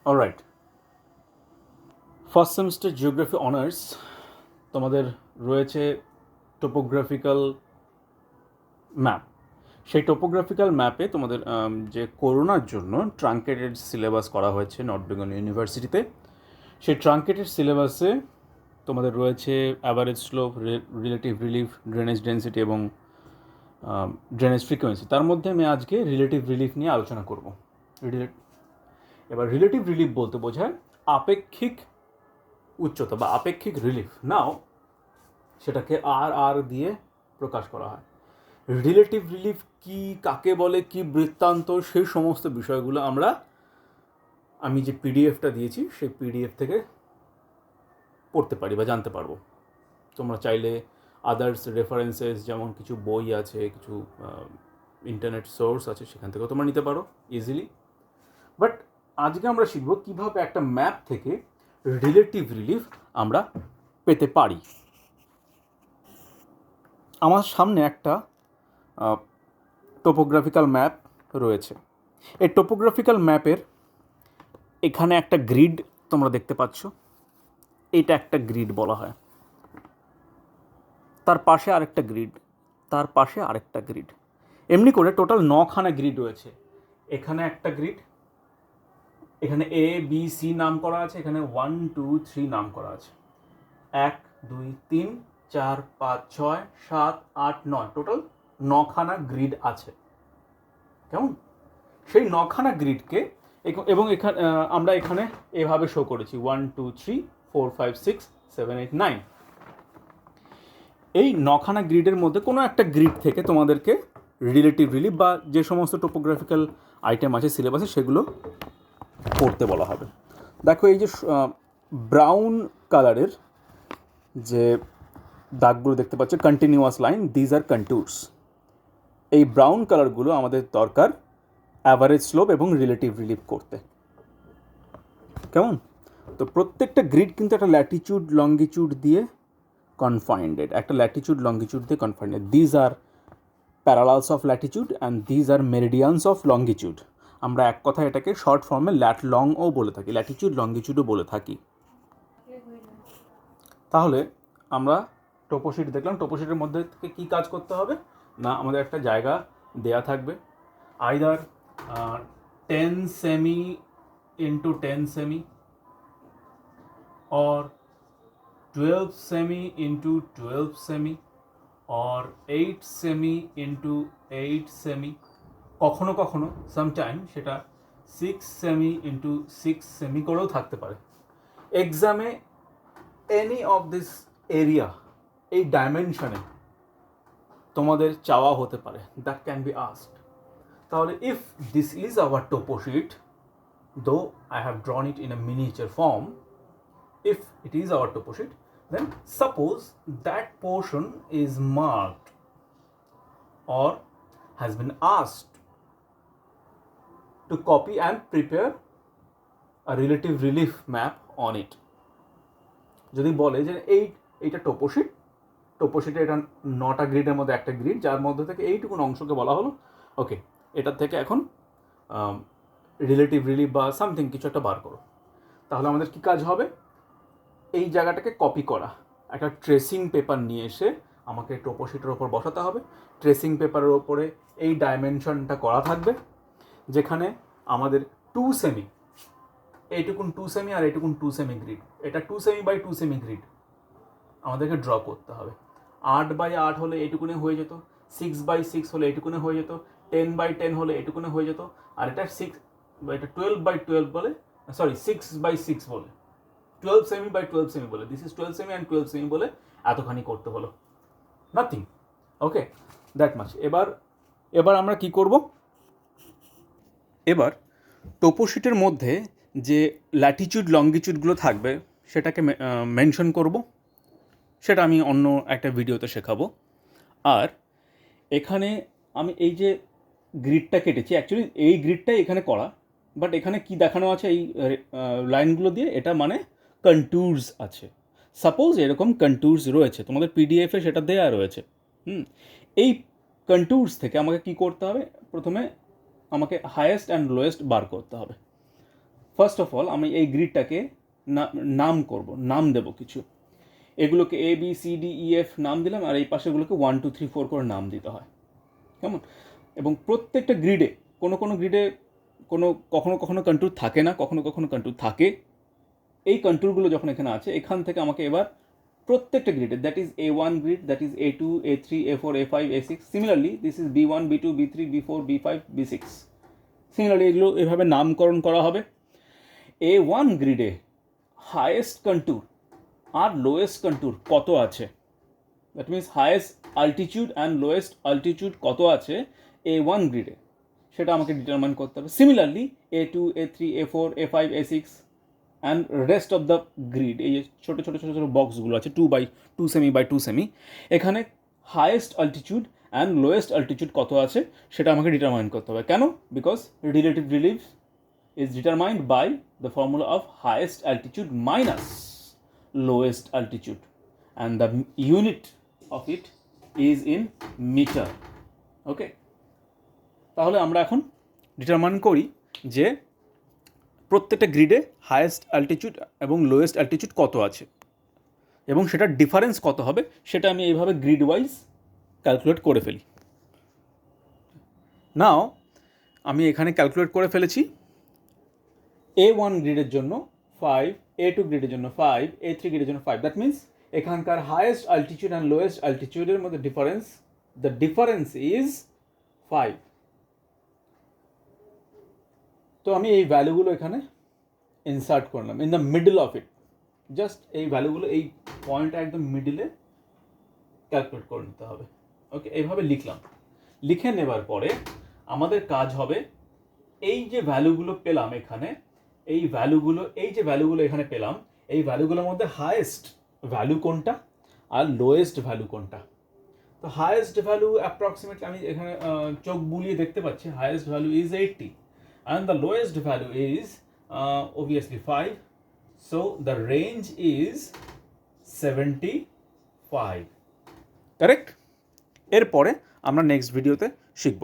Alright, first semester geography honours তোমাদের রয়েছে topographical map. সেই টোপোগ্রাফিক্যাল ম্যাপে তোমাদের যে করোনার জন্য ট্রাঙ্কেটেড সিলেবাস করা হয়েছে নর্থ বেঙ্গল ইউনিভার্সিটিতে, সেই ট্রাঙ্কেটেড সিলেবাসে তোমাদের রয়েছে average slope, relative relief, drainage density এবং ড্রেনেজ ফ্রিকোয়েন্সি। তার মধ্যে আমি আজকে রিলেটিভ রিলিফ নিয়ে আলোচনা করব। এবার রিলেটিভ রিলিফ বলতে বোঝায় আপেক্ষিক উচ্চতা বা আপেক্ষিক রিলিফ। নাও সেটাকে আর দিয়ে প্রকাশ করা হয়। রিলেটিভ রিলিফ কি, কাকে বলে, কি বৃত্তান্ত, সেই সমস্ত বিষয়গুলো আমি যে পিডিএফটা দিয়েছি সেই পিডিএফ থেকে পড়তে পারি বা জানতে পারবো। তোমরা চাইলে আদার্স রেফারেন্সেস, যেমন কিছু বই আছে, কিছু ইন্টারনেট সোর্স আছে, সেখান থেকেও তোমরা নিতে পারো ইজিলি। বাট আজকে আমরা শিখবো কীভাবে একটা ম্যাপ থেকে রিলেটিভ রিলিফ আমরা পেতে পারি। আমার সামনে একটা টোপোগ্রাফিক্যাল ম্যাপ রয়েছে। এই টোপোগ্রাফিক্যাল ম্যাপের এখানে একটা গ্রিড তোমরা দেখতে পাচ্ছ, এটা একটা গ্রিড বলা হয়। তার পাশে আরেকটা গ্রিড, তার পাশে আরেকটা গ্রিড, এমনি করে টোটাল 9খানা গ্রিড রয়েছে। এখানে একটা গ্রিড, এখানে এ বি সি নাম করা আছে, এখানে 1 2 3 নাম করা আছে, 1 2 3 4 5 6 7 8 9, টোটাল 9খানা গ্রিড আছে। কেমন? সেই 9খানা গ্রিডকে এবং এখানে আমরা এখানে এভাবে শো করেছি 1 2 3 4 5 6 7 8 9। এই 9খানা গ্রিডের মধ্যে কোনো একটা গ্রিড থেকে তোমাদেরকে রিলেটিভ রিলিফ বা যে সমস্ত টোপোগ্রাফিক্যাল আইটেম আছে সিলেবাসে সেগুলো পড়তে বলা হবে। দেখো, এই যে ব্রাউন কালারের যে দাগগুলো দেখতে পাচ্ছ, কন্টিনিউয়াস লাইন, দিজ আর কন্ট্যুরস। এই ব্রাউন কালারগুলো আমাদের দরকার অ্যাভারেজ স্লোপ এবং রিলেটিভ রিলিফ করতে। কেমন? তো প্রত্যেকটা গ্রিড কিন্তু একটা ল্যাটিচিউড লঙ্গিচিউড দিয়ে কনফাইন্ডেড, একটা ল্যাটিচিউড লঙ্গিচিউড দিয়ে confined. These are parallels of latitude and these are meridians of longitude. আমরা এক কথা এটাকে শর্ট ফর্মে ল্যাট লংও বলে থাকি, ল্যাটিচিউড লঙ্গিচিউডও বলে থাকি। তাহলে আমরা টোপোশিট দেখলাম। টোপোশিটের মধ্যে থেকে কী কাজ করতে হবে না, আমাদের একটা জায়গা দেয়া থাকবে, either 10 cm into 10 semi or 12 semi into 12 semi or 8 semi into 8 semi, কখনো কখনো সামটাইম সেটা 6 সেমি ইন্টু 6 সেমি করেও থাকতে পারে। এক্সামে এনি অফ দিস এরিয়া, এই ডাইমেনশনে তোমাদের চাওয়া হতে পারে, দ্যাট ক্যান বি আস্কড। তাহলে if this is our toposheet, though I have ড্রন it in a miniature form, if it is our toposheet, then suppose that portion is marked or has been asked to copy and prepare a relative relief map on it. যদি বলে যে এইটা টোপোশিটে এটা 9টা গ্রিডের মধ্যে একটা grid, যার মধ্যে থেকে এইটুকুন অংশকে বলা হলো ওকে, এটার থেকে এখন রিলেটিভ রিলিফ বা সামথিং কিছু একটা বার করো। তাহলে আমাদের কী কাজ হবে? এই জায়গাটাকে কপি করা, একটা ট্রেসিং পেপার নিয়ে এসে আমাকে টোপোশিটের ওপর বসাতে হবে। ট্রেসিং পেপারের ওপরে এই ডাইমেনশনটা করা থাকবে, যেখানে আমাদের 2 সেমি, এইটুকুন 2 সেমি আর এইটুকুন 2 সেমি গ্রিড, এটা 2 সেমি বাই 2 সেমি গ্রিড আমাদেরকে ড্র করতে হবে। 8 বাই 8 হলে এইটুকুনে হয়ে যেত, 6 বাই 6 হলে এইটুকুনে হয়ে যেত, 10 বাই 10 হলে এইটুকুনে হয়ে যেত, আর এটা 6 বা এটা 12 বাই 12 বলে, সরি 6 বাই 6 বলে, 12 সেমি বাই 12 সেমি বলে, this is 12 semi and 12 semi বলে এতখানি করতে হলো, নাথিং। Okay, that much. এবার আমরা কি করব? এবার টোপোশিটের মধ্যে যে ল্যাটিচিউড লঙ্গিচিউডগুলো থাকবে সেটাকে মেনশন করব, সেটা আমি অন্য একটা ভিডিওতে শেখাবো। আর এখানে আমি এই যে গ্রিডটা কেটেছি, অ্যাকচুয়ালি এই গ্রিডটাই এখানে করা, বাট এখানে কি দেখানো আছে এই লাইনগুলো দিয়ে, এটা মানে কন্ট্যুরস আছে। সাপোজ এরকম কন্ট্যুরস রয়েছে তোমাদের পিডিএফে, সেটা দেয়া রয়েছে। এই কন্ট্যুরস থেকে আমাকে কি করতে হবে? প্রথমে আমাকে হায়েস্ট অ্যান্ড লোয়েস্ট বার করতে হবে। ফার্স্ট অফ অল আমি এই গ্রিডটাকে নাম করব, নাম দেব কিছু। এগুলোকে A B C D E F নাম দিলাম, আর এই পাশেগুলোকে 1 2 3 4 করে নাম দিতে হয়, কেমন? এবং প্রত্যেকটা গ্রিডে কোনো গ্রিডে কখনো কখনো কন্ট্যুর থাকে না, কখনো কখনো কন্ট্যুর থাকে। এই কন্ট্যুরগুলো যখন এখানে আছে, এখান থেকে আমাকে এবার প্রত্যেকটা গ্রিডে, that is A1 grid, that is A2 A3 A4 A5 A6, similarly this is B1 B2 B3 B4 B5 B6, similarly এগুলো এভাবে নামকরণ করা হবে। A1 গ্রিডে হায়েস্ট কন্ট্যুর আর লোয়েস্ট কন্ট্যুর কত আছে, that means highest altitude and lowest altitude কত আছে A1 গ্রিডে, সেটা আমাকে ডিটারমাইন করতে হবে। Similarly A2 A3 A4 A5 A6 and rest of the grid, এই যে ছোটো ছোটো ছোটো ছোটো বক্সগুলো আছে 2 by 2 সেমি বাই 2 সেমি, এখানে highest altitude and lowest altitude কত আছে সেটা আমাকে ডিটারমাইন করতে হবে। কেন? Because relative relief is determined by the formula of highest altitude minus lowest altitude, and the unit of it is in meter. Okay, তাহলে আমরা এখন ডিটারমাইন করি যে প্রত্যেকটা গ্রিডে হায়েস্ট অ্যালটিটিউড এবং লোয়েস্ট অ্যালটিটিউড কত আছে, এবং সেটার ডিফারেন্স কত হবে সেটা আমি এইভাবে গ্রিড ওয়াইজ ক্যালকুলেট করে ফেলি। নাও আমি এখানে ক্যালকুলেট করে ফেলেছি। A1 গ্রিডের জন্য 5, A2 গ্রিডের জন্য 5, A3 গ্রিডের জন্য 5, দ্যাট মিনস এখানকার হায়েস্ট অ্যালটিটিউড অ্যান্ড লোয়েস্ট অ্যালটিটিউডের মধ্যে ডিফারেন্স, দ্য ডিফারেন্স ইজ 5। তো আমি এই ভ্যালুগুলো এখানে ইনসার্ট করলাম in the middle of it, just এই ভ্যালুগুলো এই পয়েন্টটা একদম মিডলে ক্যালকুলেট করে নিতে হবে। ওকে, এইভাবে লিখলাম। লিখে নেবার পরে আমাদের কাজ হবে এই যে ভ্যালুগুলো পেলাম এখানে, এই যে ভ্যালুগুলো এখানে পেলাম, এই ভ্যালুগুলোর মধ্যে হায়েস্ট ভ্যালু কোনটা আর লোয়েস্ট ভ্যালু কোনটা। তো হায়েস্ট ভ্যালু অ্যাপ্রক্সিমেটলি আমি এখানে চোখ বুলিয়ে দেখতে পাচ্ছি, highest value is 80 and the lowest value is obviously 5, so the range is 75, correct? এরপরে আমরা নেক্সট ভিডিওতে শিখব।